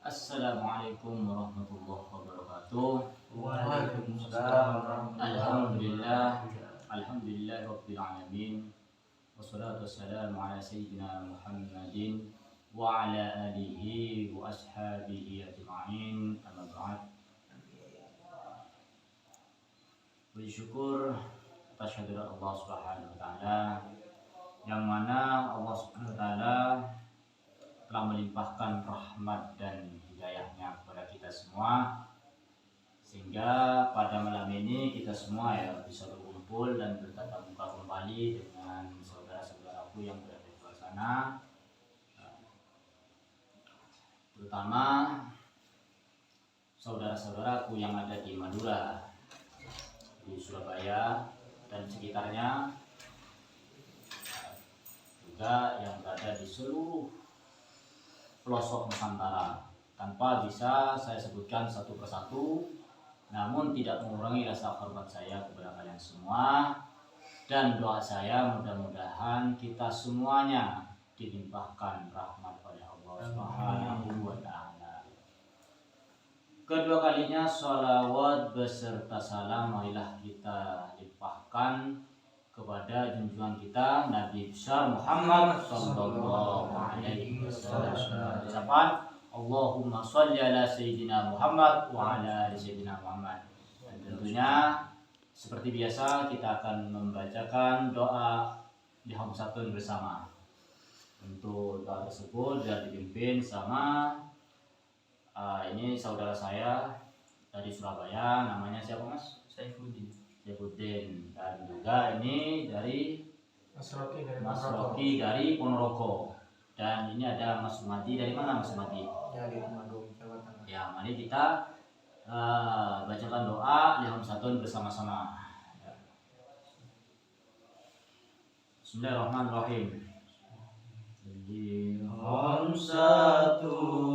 Assalamualaikum warahmatullahi wabarakatuh. Waalaikumsalam. Alhamdulillah, alhamdulillah rabbil alamin. Wassalatu wassalamu ala sayyidina Muhammadin wa ala alihi wa ashabihi ajma'in. Amma ba'd. Bersyukur atas kehadirat Allah Subhanahu wa taala, yang mana Allah Subhanahu wa taala telah melimpahkan rahmat dan hidayahnya kepada kita semua, sehingga pada malam ini kita semua bisa berkumpul dan bertatap muka kembali dengan saudara-saudaraku yang berada di luar sana, terutama saudara-saudaraku yang ada di Madura, di Surabaya dan sekitarnya, juga yang berada di seluruh pelosok Nusantara. Tanpa bisa saya sebutkan satu persatu, namun tidak mengurangi rasa hormat saya kepada kalian semua, dan doa saya mudah-mudahan kita semuanya dilimpahkan rahmat oleh Allah Subhanahu wa taala. Kedua kalinya sholawat beserta salam marilah kita limpahkan kepada junjungan kita Nabi besar Muhammad sallallahu alaihi wasallam. Ucapan Allahumma sholli ala sayyidina Muhammad wa ala ali sayyidina Muhammad. Dan tentunya seperti biasa kita akan membacakan doa di Hamsatun bersama. Untuk doa tersebut sudah dipimpin sama ini saudara saya dari Surabaya, namanya siapa Mas? Saifuddin, dan juga ini dari Mas Rocky dari Ponorogo, dan ini ada Mas Sumadi dari mana Mas Sumadi? Ya, di Temanggung, Jawa Tengah. Ya, mari kita bacakan doa di Hamsatun bersama-sama. Ya. Bismillahirrahmanirrahim. Di Hamsatun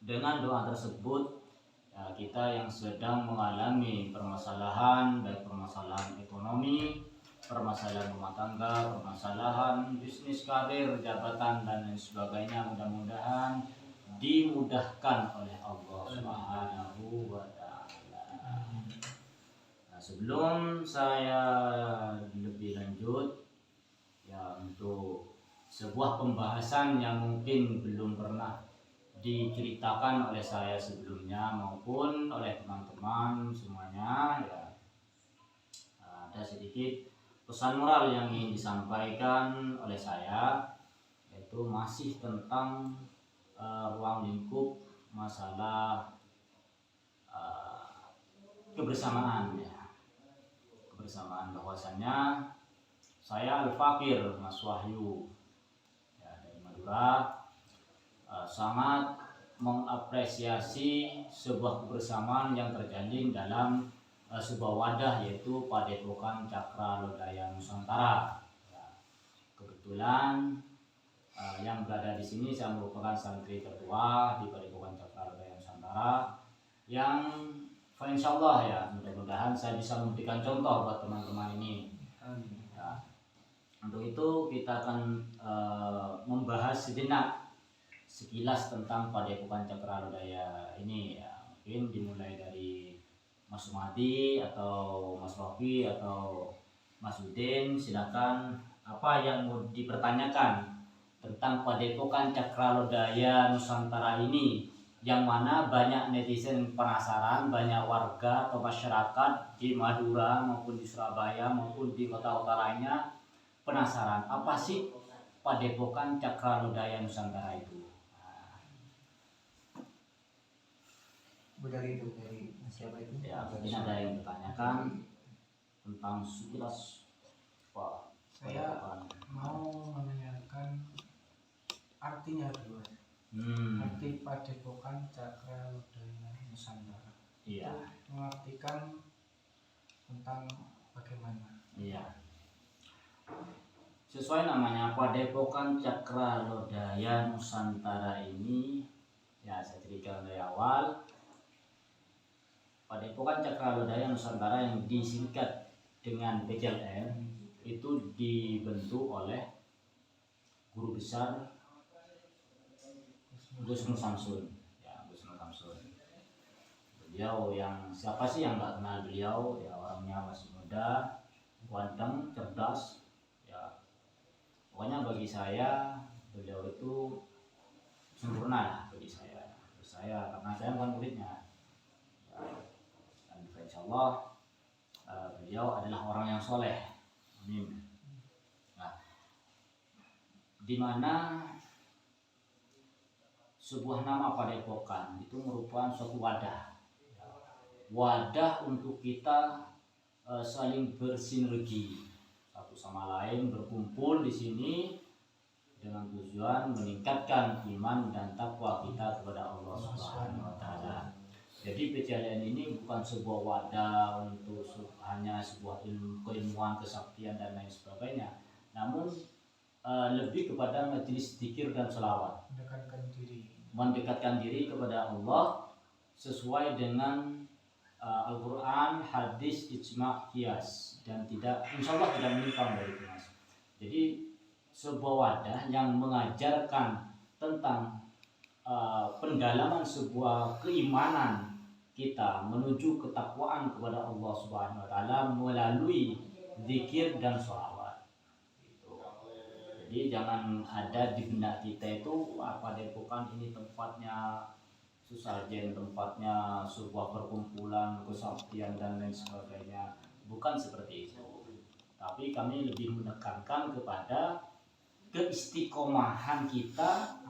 dengan doa tersebut ya, kita yang sedang mengalami permasalahan, baik permasalahan ekonomi, permasalahan rumah tangga, permasalahan bisnis, karir, jabatan dan lain sebagainya, mudah-mudahan dimudahkan oleh Allah Subhanahu wa taala. Nah, sebelum saya lebih lanjut ya, untuk sebuah pembahasan yang mungkin belum pernah diceritakan oleh saya sebelumnya maupun oleh teman-teman semuanya ya, ada sedikit pesan moral yang ingin disampaikan oleh saya, yaitu masih tentang ruang lingkup masalah kebersamaan ya. Kebersamaan, bahwasannya saya Al-Fakir Mas Wahyu ya, dari Madura sangat mengapresiasi sebuah kebersamaan yang terjalin dalam sebuah wadah, yaitu Padepokan Cakra Lodaya Nusantara. Ya, kebetulan yang berada di sini saya merupakan santri tertua di Padepokan Cakra Lodaya Nusantara, yang insya Allah ya, mudah-mudahan saya bisa memberikan contoh buat teman-teman ini. Ya, untuk itu kita akan membahas sejenak sekilas tentang Padepokan Cakra Lodaya ini ya. Mungkin dimulai dari Mas Sumadi atau Mas Rofi atau Mas Udin, silakan apa yang mau dipertanyakan tentang Padepokan Cakra Lodaya Nusantara ini, yang mana banyak netizen penasaran, banyak warga atau masyarakat di Madura maupun di Surabaya maupun di kota-kota lainnya penasaran apa sih Padepokan Cakra Lodaya Nusantara itu. Dari siapa itu? Ya, mungkin ada yang bertanyakan tentang sekilas Pak Saya Padepokan. mau menanyakan artinya dulu. Arti Padepokan Cakra Lodaya Nusantara. Iya. Itu mengartikan tentang bagaimana? Iya. Sesuai namanya Padepokan Cakra Lodaya Nusantara ini, ya saya ceritakan dari awal. Padepokan Cakra Lodaya Nusantara yang disingkat dengan PCLN itu dibentuk oleh guru besar Gus Nur Samsun. Ya, Gus Nur Samsun. Beliau yang siapa sih yang nggak kenal beliau? Ya, orangnya masih muda, ganteng, cerdas. Ya, pokoknya bagi saya beliau itu sempurna lah bagi saya. Karena saya bukan muridnya. Ya, dan insya Allah beliau adalah orang yang soleh. Amin. Nah, di mana sebuah nama Padepokan itu merupakan suatu wadah untuk kita saling bersinergi satu sama lain, berkumpul di sini dengan tujuan meningkatkan iman dan takwa kita kepada Allah Subhanahu wa taala. Jadi PCLN ini bukan sebuah wadah untuk hanya sebuah keilmuan, kesaktian dan lain sebagainya, namun lebih kepada majelis dzikir dan sholawat, mendekatkan diri kepada Allah sesuai dengan Al-Quran, hadis, ijma, qiyas, dan insya Allah tidak menyimpang dari itu, Mas. Jadi sebuah wadah yang mengajarkan tentang pendalaman sebuah keimanan kita menuju ketakwaan kepada Allah Subhanahu wa taala melalui zikir dan sholawat. Jadi jangan ada di benak kita itu Padepokan ini tempatnya sesajen, tempatnya sebuah perkumpulan kesaktian dan lain sebagainya. Bukan seperti itu. Tapi kami lebih menekankan kepada keistiqomahan kita,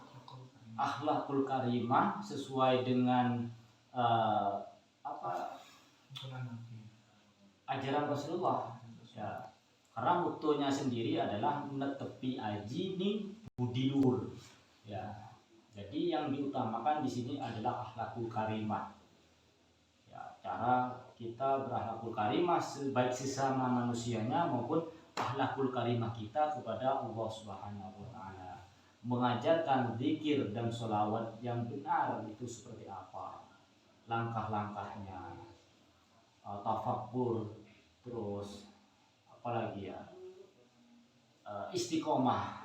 akhlakul karimah sesuai dengan ajaran Rasulullah. Ya. Karena mutunya sendiri adalah netepi aji ni budi luhur. Ya. Jadi yang diutamakan di sini adalah akhlakul karimah. Ya, cara kita berakhlakul karimah baik sesama manusianya maupun akhlakul karimah kita kepada Allah Subhanahu wa taala. Mengajarkan zikir dan sholawat yang benar itu seperti apa, langkah-langkahnya, tafakkur, terus apalagi ya, istiqomah.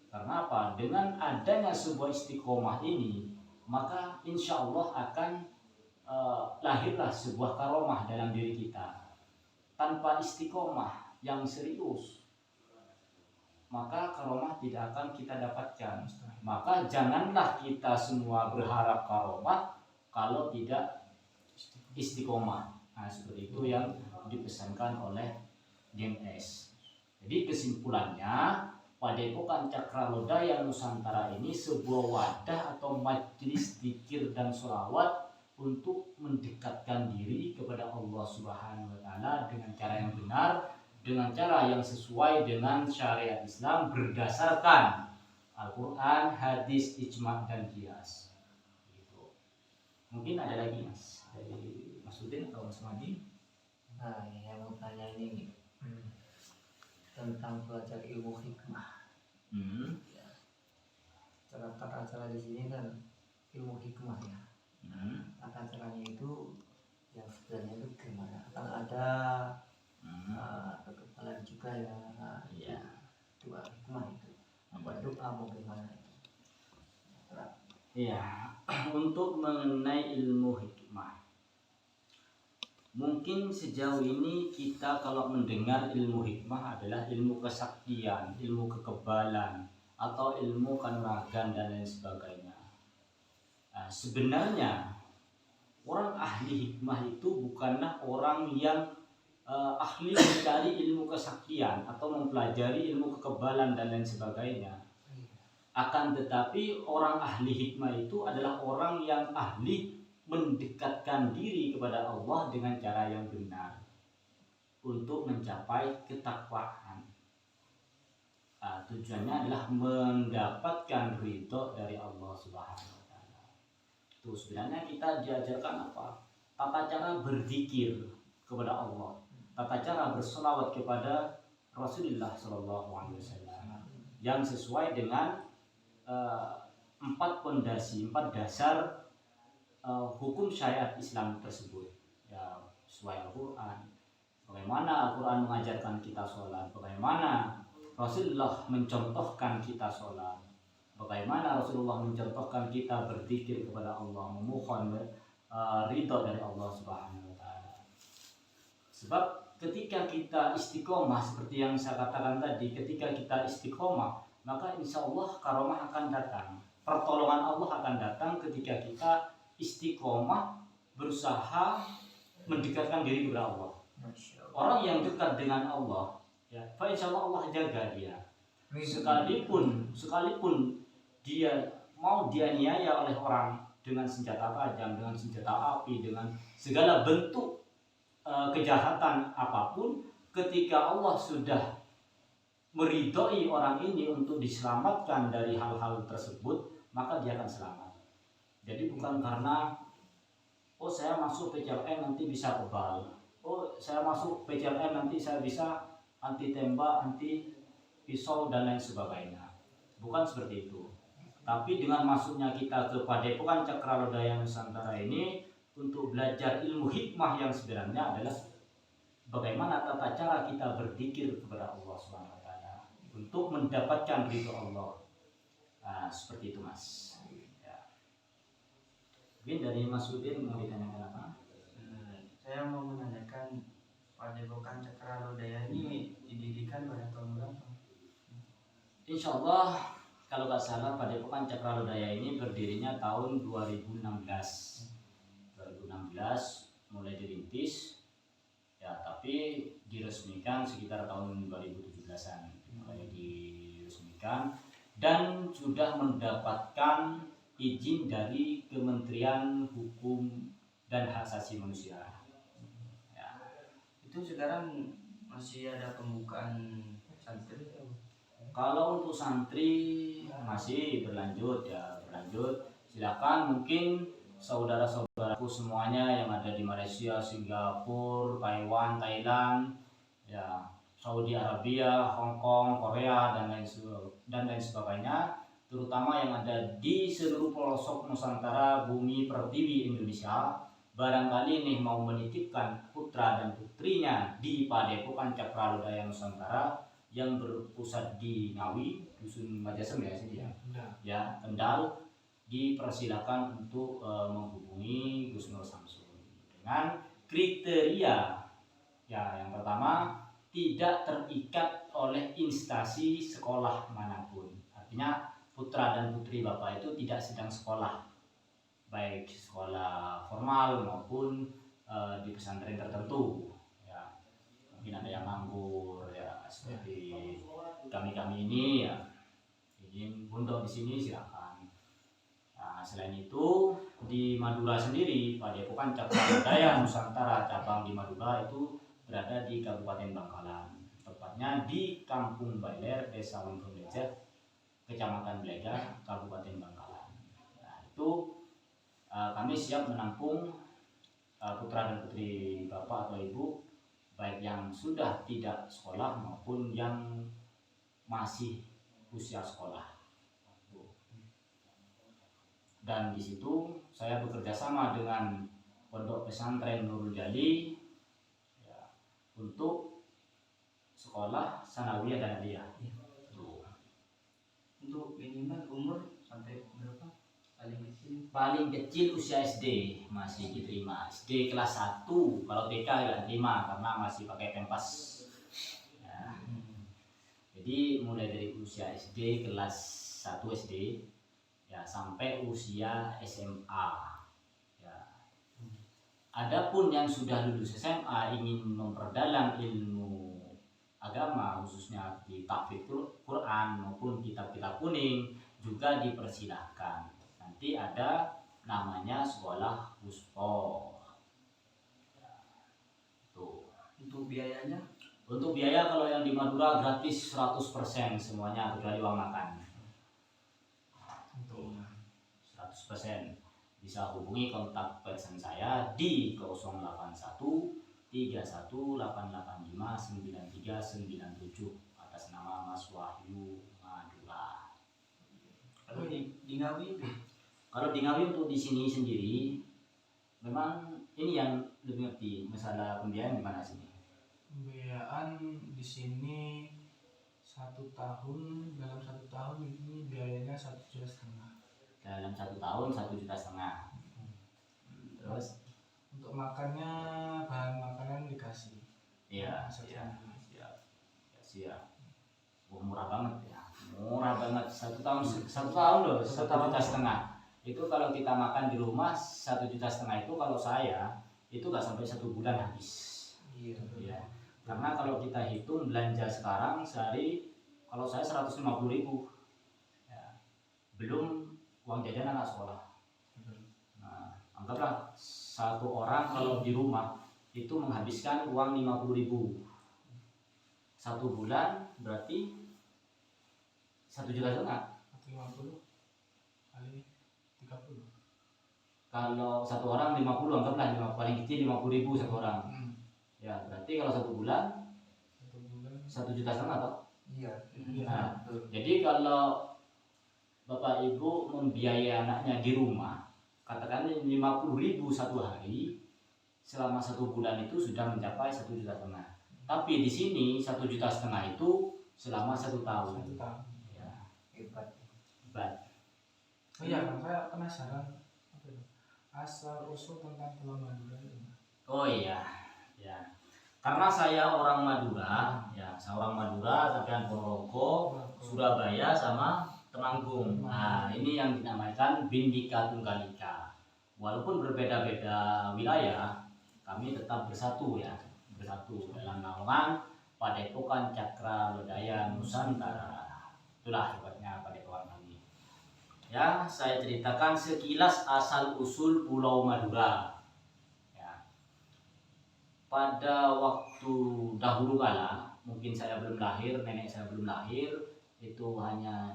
Karena apa? Dengan adanya sebuah istiqomah ini, maka insya Allah akan lahirlah sebuah karomah dalam diri kita. Tanpa istiqomah yang serius, maka karomah tidak akan kita dapatkan. Maka janganlah kita semua berharap karomah kalau tidak istiqomah. Nah, seperti itu yang dipesankan oleh DMS. Jadi kesimpulannya, Padepokan Cakra Lodaya Nusantara ini sebuah wadah atau majelis dzikir dan sholawat untuk mendekatkan diri kepada Allah Subhanahu wa taala dengan cara yang benar, dengan cara yang sesuai dengan syariat Islam berdasarkan Al-Quran, hadis, ijma, dan qiyas. Gitu. Mungkin ada lagi Mas dari Mas Udin atau Mas Madi? Nah, yang mau tanya ini tentang belajar ilmu hikmah. Ya. Tata cara di sini kan ilmu hikmah ya. Tata caranya itu yang sebenarnya itu gimana? Kan ada kekebalan juga ya. Iya. Dua hikmah itu. Apa doa mau gimana itu? Ya, untuk mengenai ilmu hikmah, mungkin sejauh ini kita kalau mendengar ilmu hikmah adalah ilmu kesaktian, ilmu kekebalan, atau ilmu kanuragan dan lain sebagainya. Nah, sebenarnya orang ahli hikmah itu bukanlah orang yang ahli mencari ilmu kesaktian atau mempelajari ilmu kekebalan dan lain sebagainya. Akan tetapi orang ahli hikmah itu adalah orang yang ahli mendekatkan diri kepada Allah dengan cara yang benar untuk mencapai ketakwaan. Tujuannya adalah mendapatkan ridho dari Allah Subhanahu wa taala. Itu sebenarnya kita diajarkan apa? Tata cara berzikir kepada Allah, tata cara berselawat kepada Rasulullah Shallallahu Alaihi Wasallam yang sesuai dengan empat dasar hukum syariat Islam tersebut. Ya, sesuai Al-Quran. Bagaimana Al-Quran mengajarkan kita sholat, bagaimana Rasulullah mencontohkan kita sholat, bagaimana Rasulullah mencontohkan kita berzikir kepada Allah, memohon ridho dari Allah Subhanahu wa taala. Sebab ketika kita istiqomah seperti yang saya katakan tadi, ketika kita istiqomah, maka insya Allah karomah akan datang, pertolongan Allah akan datang ketika kita istiqomah berusaha mendekatkan diri kepada Allah. Orang yang dekat dengan Allah, ya, insya Allah Allah jaga dia. Sekalipun dia mau dianiaya oleh orang dengan senjata tajam, dengan senjata api, dengan segala bentuk kejahatan apapun, ketika Allah sudah meridhoi orang ini untuk diselamatkan dari hal-hal tersebut, maka dia akan selamat. Jadi bukan karena saya masuk PCLN nanti bisa kebal, saya masuk PCLN nanti saya bisa anti tembak, anti pisau dan lain sebagainya. Bukan seperti itu. Tapi dengan masuknya kita ke Padepokan Cakralodaya Nusantara ini untuk belajar ilmu hikmah yang sebenarnya adalah bagaimana tata cara kita berzikir kepada Allah Subhanahu wa taala untuk mendapatkan ridho Allah. Seperti itu, Mas. Ya. Mungkin dari Mas Udin mau ditanyakan apa? Saya mau menanyakan Padepokan Cakralodaya ini didirikan pada tahun berapa? Insya Allah kalau nggak salah Padepokan Cakralodaya ini berdirinya tahun 2016 mulai dirintis, ya, tapi diresmikan sekitar tahun 2017-an mulai diresmikan dan sudah mendapatkan izin dari Kementerian Hukum dan Hak Asasi Manusia. Ya. Itu sekarang masih ada pembukaan santri? Kalau untuk santri masih berlanjut. Silakan mungkin saudara-saudaraku semuanya yang ada di Malaysia, Singapura, Taiwan, Thailand, ya, Saudi Arabia, Hong Kong, Korea dan lain sebagainya, terutama yang ada di seluruh pelosok Nusantara bumi pertiwi Indonesia, barangkali nih mau menitipkan putra dan putrinya di Padepokan Cakralodaya Nusantara yang berpusat di Ngawi, Dusun Majasem ya sini ya. Ya, Kendal, dipersilakan untuk menghubungi Gus Nur Samsul dengan kriteria, ya, yang pertama tidak terikat oleh instansi sekolah manapun. Artinya putra dan putri Bapak itu tidak sedang sekolah, baik sekolah formal maupun di pesantren tertentu. Ya, mungkin ada yang nganggur, ya, seperti kami ini, ya, ingin pondok di sini silakan. Nah, selain itu di Madura sendiri Padepokan Cakralodaya Nusantara cabang di Madura itu berada di Kabupaten Bangkalan, tepatnya di Kampung Bailer, Desa Wongkongleja, Kecamatan Blegar, Kabupaten Bangkalan. Nah, itu kami siap menampung putra dan putri Bapak atau Ibu, baik yang sudah tidak sekolah maupun yang masih usia sekolah. Dan di situ saya bekerja sama dengan Pondok Pesantren Nurul Jali, ya, untuk sekolah sanawiyah dan aliyah. Untuk minimal umur sampai berapa? Paling kecil usia SD masih diterima. SD kelas 1, kalau TK nggak terima karena masih pakai pempas. Ya. Jadi mulai dari usia SD kelas 1 SD ya sampai usia SMA. Ya. Adapun yang sudah lulus SMA ingin memperdalam ilmu agama khususnya di tahfidz Quran maupun kitab-kitab kuning juga dipersilahkan. Nanti ada namanya sekolah Huspo. Tuh. Untuk biayanya? Untuk biaya kalau yang di Madura gratis 100% semuanya kecuali uang makan. Tuh. 100%. Bisa hubungi kontak person saya di 081 31885 9397 atas nama Mas Wahyu Madura. Kalau di Ngawi itu? Kalau di Ngawi untuk di sini sendiri memang ini yang lebih ngerti masalah pembiayaan gimana sini. Pembiayaan di sini dalam 1 tahun ini biayanya 1,5 juta. Dalam 1 tahun 1,5 juta. Terus Untuk makannya bahan makanan dikasih. iya, Masak iya, sendiri. siap. Wah, murah banget ya. Murah banget 1 tahun 1 tahun loh 1,5 juta. Itu kalau kita makan di rumah 1,5 juta itu kalau saya itu nggak sampai 1 bulan habis. Iya. Ya. Karena kalau kita hitung belanja sekarang sehari kalau saya 150.000 ya. Belum uang jajan anak sekolah. Nah, anggaplah satu orang kalau di rumah itu menghabiskan uang 50.000 1 bulan berarti 1,5 juta. 150 kali 30. Kalau satu orang 50 anggaplah paling kecil 50.000 satu orang. Ya berarti kalau 1 bulan 1,5 juta toh? Iya. Nah, jadi kalau Bapak Ibu membiayai anaknya di rumah, katakan 50.000 satu hari, selama 1 bulan itu sudah mencapai 1,5 juta. Tapi di sini 1,5 juta itu selama 1 tahun. 1 tahun. Ya, Hebat. hebat. Oh iya, saya penasaran apa itu? Asal usul tentang Pulau Madura itu. Oh iya, ya. Karena saya orang Madura, ya, saya orang Madura, sampean Ponorogo, Surabaya sama Temanggung. Nah, ini yang dinamakan Bhinneka Tunggal Ika. Walaupun berbeda-beda wilayah, kami tetap bersatu ya, bersatu dalam naungan Padepokan Cakra Lodaya Nusantara. Itulah hebatnya Padepokan kami. Ya, saya ceritakan sekilas asal usul Pulau Madura. Ya. Pada waktu dahulu kala, mungkin saya belum lahir, nenek saya belum lahir, itu hanya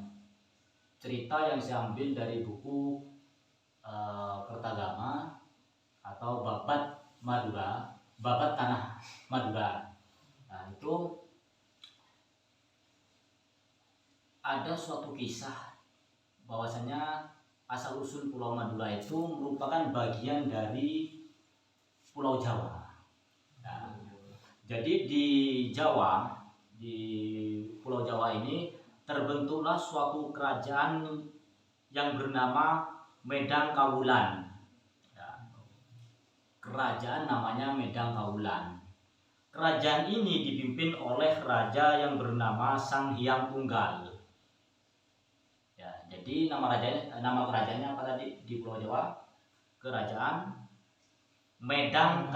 cerita yang saya ambil dari buku Kertagama atau Babat Madura, Babat Tanah Madura. Nah, itu ada suatu kisah bahwasanya asal usul Pulau Madura itu merupakan bagian dari Pulau Jawa. Nah, jadi di Jawa, di Pulau Jawa ini terbentuklah suatu kerajaan yang bernama Medang Kawulan. Ya. Kerajaan namanya Medang Kawulan. Kerajaan ini dipimpin oleh raja yang bernama Sang Hyang Tunggal. Ya, jadi nama kerajaannya apa tadi di Pulau Jawa? Kerajaan Medang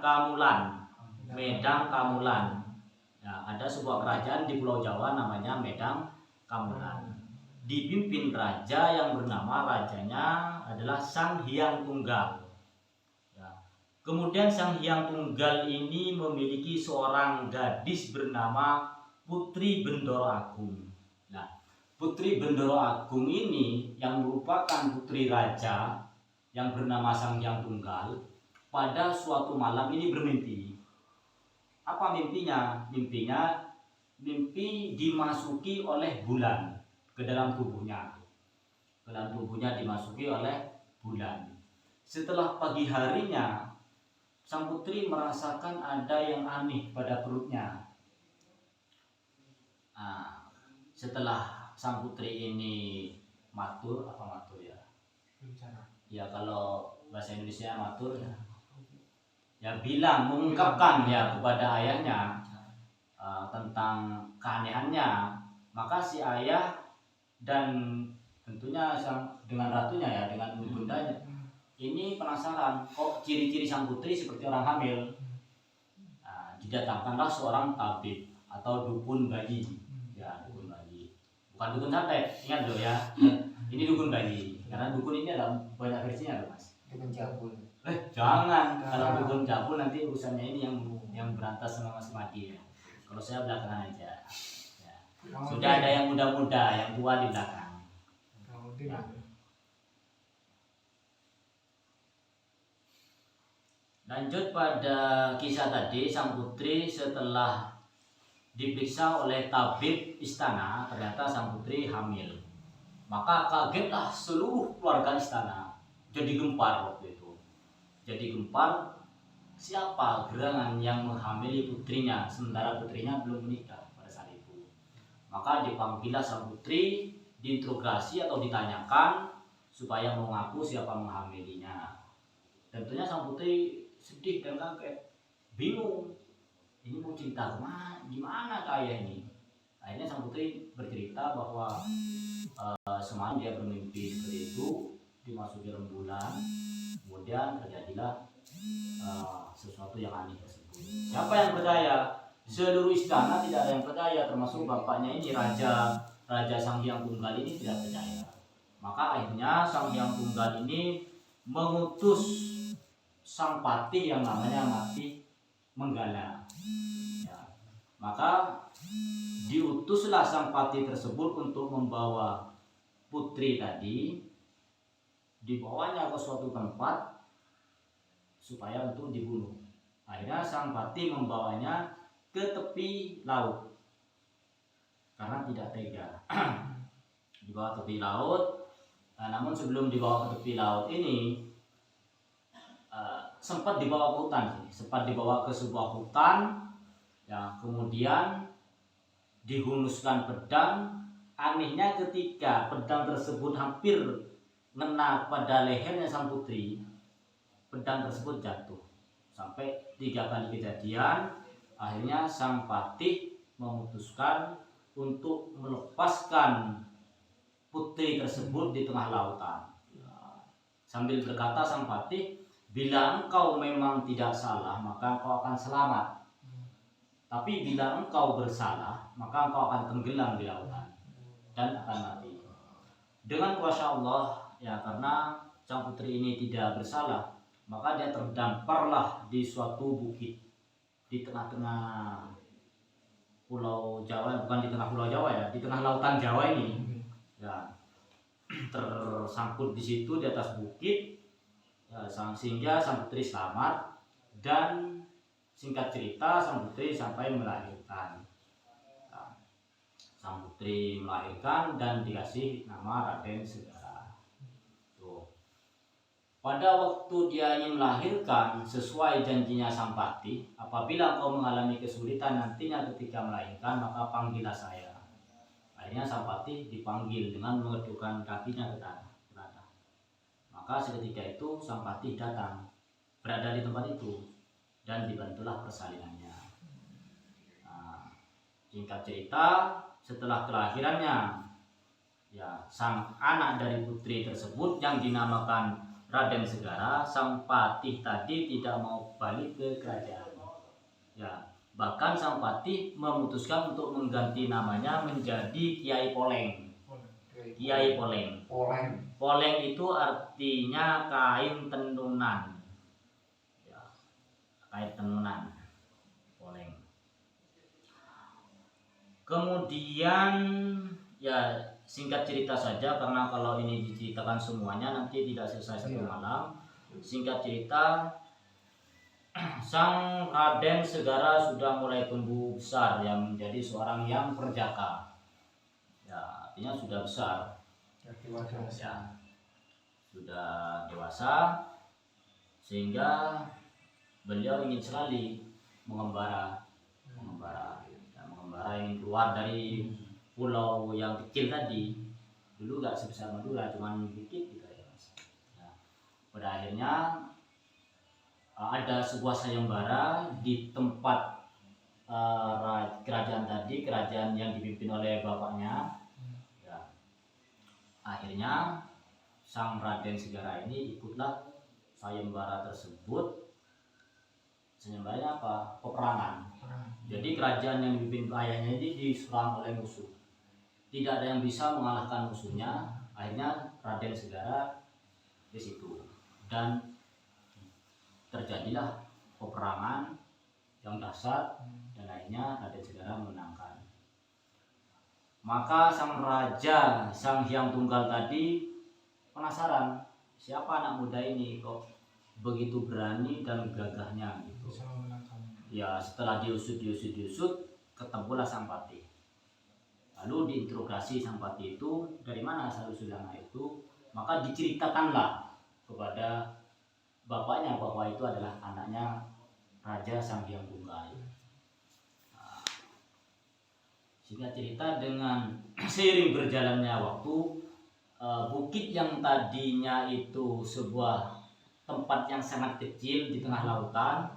Kamulan. Medang Kamulan. Nah, ada sebuah kerajaan di Pulau Jawa namanya Medang Kamulan. Dipimpin raja yang bernama rajanya adalah Sang Hyang Tunggal. Ya. Kemudian Sang Hyang Tunggal ini memiliki seorang gadis bernama Putri Bendoro Agung. Nah, Putri Bendoro Agung ini yang merupakan putri raja yang bernama Sang Hyang Tunggal pada suatu malam ini bermimpi. Apa mimpinya? Mimpi dimasuki oleh bulan ke dalam tubuhnya. Ke dalam tubuhnya dimasuki oleh bulan. Setelah pagi harinya, sang putri merasakan ada yang aneh pada perutnya. Nah, setelah sang putri ini matur apa matur ya? Bicara. Ya kalau bahasa Indonesia matur ya bilang mengungkapkan ya kepada ayahnya tentang keanehannya, maka si ayah dan tentunya dengan ratunya ya, dengan ibundanya ini penasaran kok ciri-ciri sang putri seperti orang hamil. Didatangkanlah seorang tabib atau dukun bayi, ya dukun bayi, bukan dukun santet, ingat loh ya. Ini dukun bayi, karena dukun ini ada banyak versinya loh mas. Dukun jabul. Jangan, kalau dukun jabul nanti urusannya ini yang berantas sama Mas Madi ya. Kalau saya belakangan aja. Ya. Sudah ada yang muda-muda, yang tua di belakang. Ya. Lanjut pada kisah tadi, sang putri setelah diperiksa oleh tabib istana, ternyata sang putri hamil. Maka kagetlah seluruh keluarga istana, jadi gempar waktu itu. Jadi gempar, siapa gerangan yang menghamili putrinya sementara putrinya belum menikah pada saat itu. Maka dipanggillah sang putri, diinterogasi atau ditanyakan supaya mengaku siapa menghamilinya. Tentunya sang putri sedih dan kaget, bingung. Ini mau cerita gimana ke ayah ini? Akhirnya sang putri bercerita bahwa semalam dia bermimpi seperti itu, dimasuki rembulan, kemudian terjadilah sesuatu yang aneh tersebut. Siapa yang percaya? Seluruh istana tidak ada yang percaya, termasuk bapaknya ini Raja Sang Hyang Tunggal ini tidak percaya. Maka akhirnya Sang Hyang Tunggal ini mengutus sang patih yang namanya Mati Menggala. Ya. Maka diutuslah sang patih tersebut untuk membawa putri tadi, dibawanya ke suatu tempat supaya untuk dibunuh. Akhirnya sang patih membawanya ke tepi laut karena tidak tega. Dibawa ke tepi laut. Namun sebelum dibawa ke tepi laut ini sempat dibawa ke hutan, sempat dibawa ke sebuah hutan. Ya, kemudian dihunuskan pedang. Anehnya ketika pedang tersebut hampir mengena pada lehernya sang putri, pedang tersebut jatuh. Sampai 3 kali kejadian, akhirnya sang patih memutuskan untuk melepaskan putri tersebut di tengah lautan. Sambil berkata sang patih, bila engkau memang tidak salah, maka engkau akan selamat. Tapi bila engkau bersalah, maka engkau akan tenggelam di lautan dan akan mati. Dengan kuasa Allah, ya, karena sang putri ini tidak bersalah, maka dia terdamparlah di suatu bukit di tengah-tengah Pulau Jawa, bukan di tengah Pulau Jawa ya, di tengah lautan Jawa ini. Ya, tersangkut di situ di atas bukit. Ya, sehingga sang putri selamat, dan singkat cerita sang putri sampai melahirkan. Nah, sang putri melahirkan dan dikasih nama Raden Segara. Tuh. Pada waktu dia ingin melahirkan, sesuai janjinya sang patih, apabila engkau mengalami kesulitan nantinya ketika melahirkan, maka panggillah saya. Akhirnya sang patih dipanggil dengan mengedukkan kakinya ke tanah. Maka seketika itu sang patih datang, berada di tempat itu, dan dibantulah persalinannya. Nah, singkat cerita, setelah kelahirannya, ya, sang anak dari putri tersebut yang dinamakan Raden Segara, sang patih tadi tidak mau balik ke kerajaan. Ya, bahkan sang patih memutuskan untuk mengganti namanya menjadi Kiai Poleng. Kiai Poleng. Poleng itu artinya kain tenunan. Ya, kain tenunan. Poleng. Kemudian ya singkat cerita saja, karena kalau ini diceritakan semuanya nanti tidak selesai satu malam. Singkat cerita, sang Raden Segara sudah mulai tumbuh besar, yang menjadi seorang yang perjaka. Ya, artinya sudah besar. Ya, sudah dewasa, sehingga beliau ingin sekali mengembara, ingin keluar dari pulau yang kecil tadi. Dulu nggak sebesar Madura, cuman dikit gitu ya Mas. Nah, pada akhirnya ada sebuah sayembara di tempat kerajaan tadi, kerajaan yang dipimpin oleh bapaknya. Ya, akhirnya sang Raden Segara ini ikutlah sayembara tersebut. Sayembaranya apa? Peperangan. Jadi kerajaan yang dipimpin ayahnya ini diserang oleh musuh. Tidak ada yang bisa mengalahkan musuhnya. Akhirnya Raden Segara di situ dan terjadilah peperangan yang dahsyat dan akhirnya Raden Segara menangkan. Maka sang raja, sang Hyang Tunggal tadi penasaran, siapa anak muda ini kok begitu berani dan gagahnya gitu. Bisa memenangkan. Ya, setelah diusut, ketemulah sang patih. Lalu diinterogasi sang patih itu, dari mana asal usulnya itu? Maka diceritakanlah kepada bapaknya bahwa itu adalah anaknya Raja Sang Hyang Tunggal. Nah, sehingga cerita dengan seiring berjalannya waktu, bukit yang tadinya itu sebuah tempat yang sangat kecil di tengah lautan,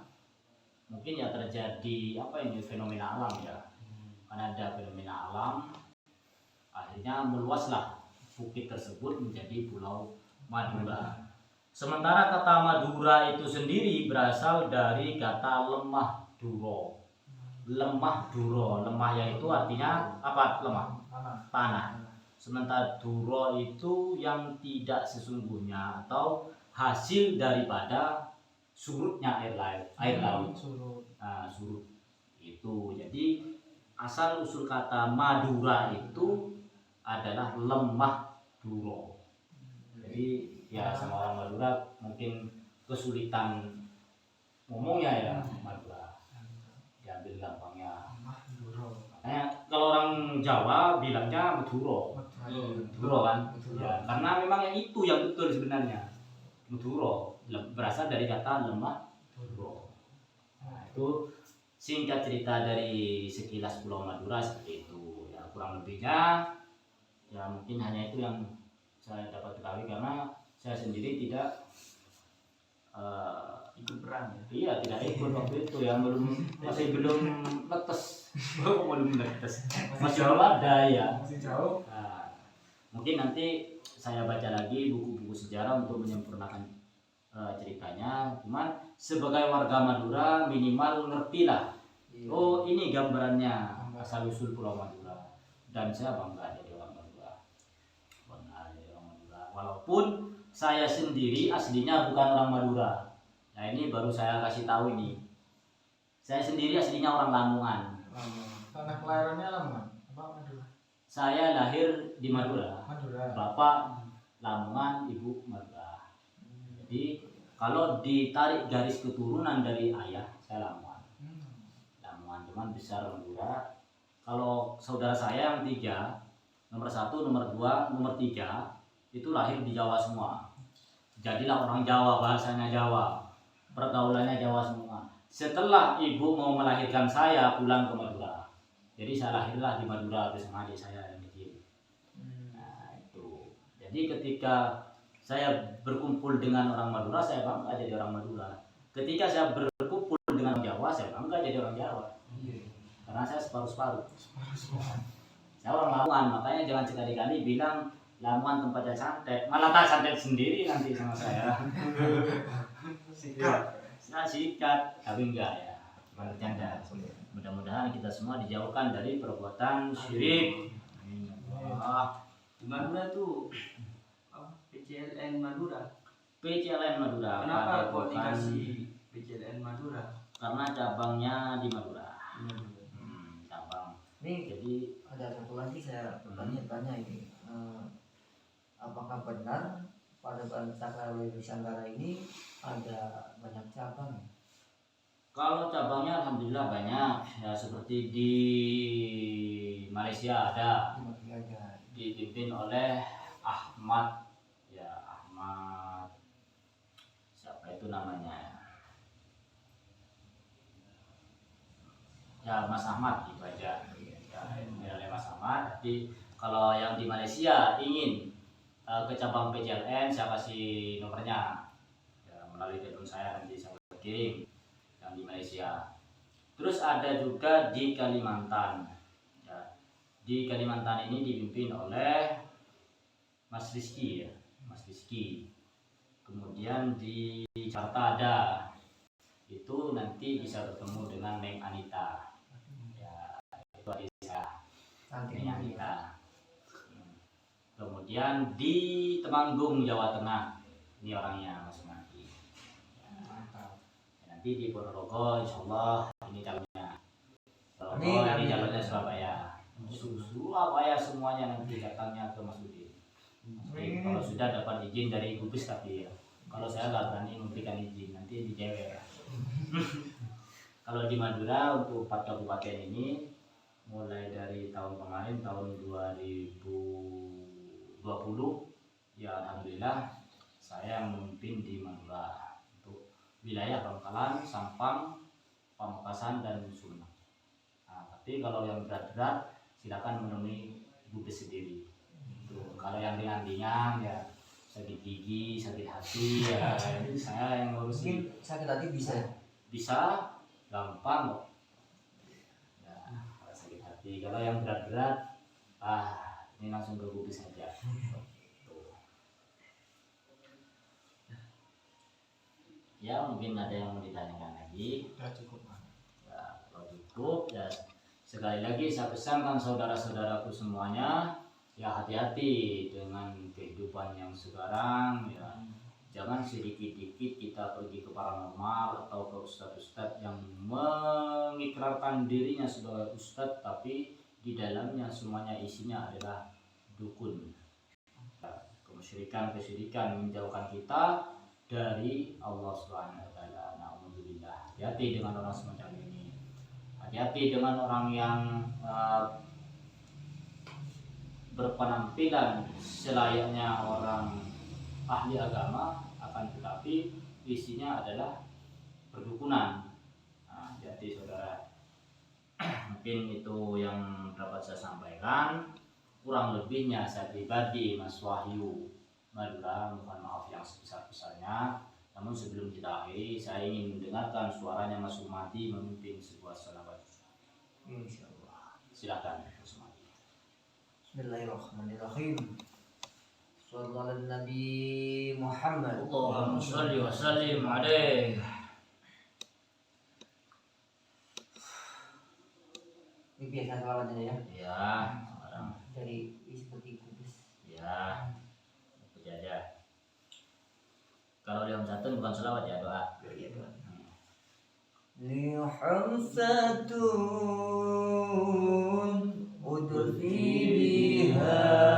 mungkin ya terjadi fenomena alam ya. Karena ada fenomena alam, akhirnya meluaslah bukit tersebut menjadi Pulau Madura. Sementara kata Madura itu sendiri berasal dari kata lemah duro. Lemah duro, lemah yaitu artinya apa? Lemah, tanah. Sementara duro itu yang tidak sesungguhnya atau hasil daripada surutnya air laut. Surut itu. Jadi asal usul kata Madura itu adalah lemah duro. Jadi ya sama orang Madura mungkin kesulitan ngomongnya ya Madura, diambil gampangnya. Makanya kalau orang Jawa bilangnya Maduro kan, ya, karena memang yang itu yang betul sebenarnya. Maduro berasal dari kata lemah duro. Nah, itu singkat cerita dari sekilas Pulau Madura seperti itu. Ya kurang lebihnya ya mungkin hanya itu yang saya dapat ketahui karena saya sendiri tidak ikut perang ya. Iya, tidak ikut waktu itu ya, masih belum netes. Belum netes. Masih belum ada ya. Masih jauh. Nah, mungkin nanti saya baca lagi buku-buku sejarah untuk menyempurnakan ceritanya. Cuman sebagai warga Madura minimal ngertilah. Oh, ini gambarannya asal usul Pulau Madura. Dan saya bangga jadi orang Madura. Walaupun saya sendiri aslinya bukan orang Madura. Nah ini baru saya kasih tahu ini. Saya sendiri aslinya orang Lamongan. Tanah kelahirannya Lamongan apa Madura? Saya lahir di Madura. Bapak Lamongan, ibu Madura. Jadi kalau ditarik garis keturunan dari ayah, saya Lamongan. Lamongan cuman besar Madura. Kalau saudara saya yang 3, nomor 1, nomor 2, nomor 3 itu lahir di Jawa semua. Jadilah orang Jawa, bahasanya Jawa, pergaulannya Jawa semua. Setelah ibu mau melahirkan saya pulang ke Madura, jadi saya lahirlah di Madura bersama adik saya yang kecil. Nah itu. Jadi ketika saya berkumpul dengan orang Madura, saya bangga jadi orang Madura. Ketika saya berkumpul dengan orang Jawa, saya bangga jadi orang Jawa. Karena saya separuh-separuh. Saya orang Lamongan, makanya jangan sekali-kali bilang Lamongan tempatnya santet, malah tak santet sendiri nanti sama saya. Sikat. Nah sikat, tapi enggak ya, bercanda. Mudah-mudahan kita semua dijauhkan dari perbuatan syirik. Di Madura tuh PCLN Madura. PCLN Madura. Kenapa kok dikasih PCLN Madura? Karena cabangnya di Madura. Cabang. Ini Jadi ada satu lagi saya bertanya ini. Apakah benar pada Cakrawala Nusantara ini ada banyak cabang? kalau cabangnya alhamdulillah banyak ya, seperti di Malaysia ada, dipimpin oleh Ahmad siapa itu namanya ya Mas Ahmad gitu aja ya, oleh Mas Ahmad. Tapi kalau yang di Malaysia ingin ke cabang PJLN, saya kasih nomornya ya, melalui telepon saya nanti saya kirim yang di Malaysia. Terus ada juga di Kalimantan ya. Di Kalimantan ini dipimpin oleh Mas Rizky ya, Mas Rizky. Kemudian di Jakarta ada, itu nanti bisa bertemu dengan Neng Anita ya, itu adik saya Neng Anita. Kemudian di Temanggung, Jawa Tengah, ini orangnya Mas Mati. Mantap. Nanti di Ponorogo, Insya Allah ini calonnya. Amin, Ini amin. calonnya Surabaya. Surabaya semuanya nanti datangnya ke Mas Udin. Amin. Kalau sudah dapat izin dari Gubis tapi ya. Kalau saya nggak berani memberikan izin, nanti dijewer. Kalau di Madura untuk 4 kabupaten ini, mulai dari tahun kemarin tahun 2020 ya alhamdulillah saya memimpin di Madura untuk wilayah Bangkalan, Sampang, Pamekasan dan Sumeneb. Nah, tapi kalau yang berat-berat silakan menemui Bupes sendiri. Kalau yang ringan-ringan ya sakit gigi, sakit hati ya itu saya yang ngurusin. Mungkin sakit hati bisa ya? Bisa, gampang kok. Ya, kalau sakit hati. Kalau yang berat-berat, ini langsung ke Bupes saja. Ya mungkin ada yang mau ditanyakan lagi. Udah cukup, Pak. Ya, kalau cukup ya sekali lagi saya pesankan saudara-saudaraku semuanya, ya hati-hati dengan kehidupan yang sekarang ya. Jangan sedikit-dikit kita pergi ke paranormal atau ke ustadz-ustadz yang mengikrarkan dirinya sebagai ustadz tapi di dalamnya semuanya isinya adalah dukun. Kesyirikan menjauhkan kita dari Allah Subhanahu wa taala. Alhamdulillah. Hati-hati dengan orang semacam ini. Hati-hati dengan orang yang berpenampilan selayaknya orang ahli agama, akan tetapi isinya adalah perdukunan. Nah, jadi saudara, mungkin itu yang dapat saya sampaikan. Kurang lebihnya saya pribadi Mas Wahyu Madura mohon maaf yang sebesar-besarnya. Namun sebelum kita akhiri, saya ingin mendengarkan suaranya Mas Sumadi memimpin sebuah salawat. Insyaallah. Silakan Mas Sumadi. Bismillahirrahmanirrahim. Sallallahu ala Nabi Muhammad. Allahumma shalli wa sallim alaihi. Ini biasa salawatnya ya? Ya, sekarang Dari seperti kubis. ya, itu aja. Kalau di satu bukan selawat ya, doa. Ya doa. Li hamsatun udfi biha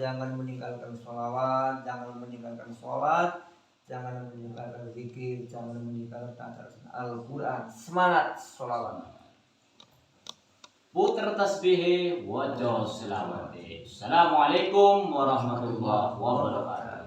jangan meninggalkan sholawat, jangan meninggalkan sholat, jangan meninggalkan zikir, jangan meninggalkan Al-Quran. Semangat sholawat. Putar tasbih wajah selawat. Assalamualaikum warahmatullahi wabarakatuh.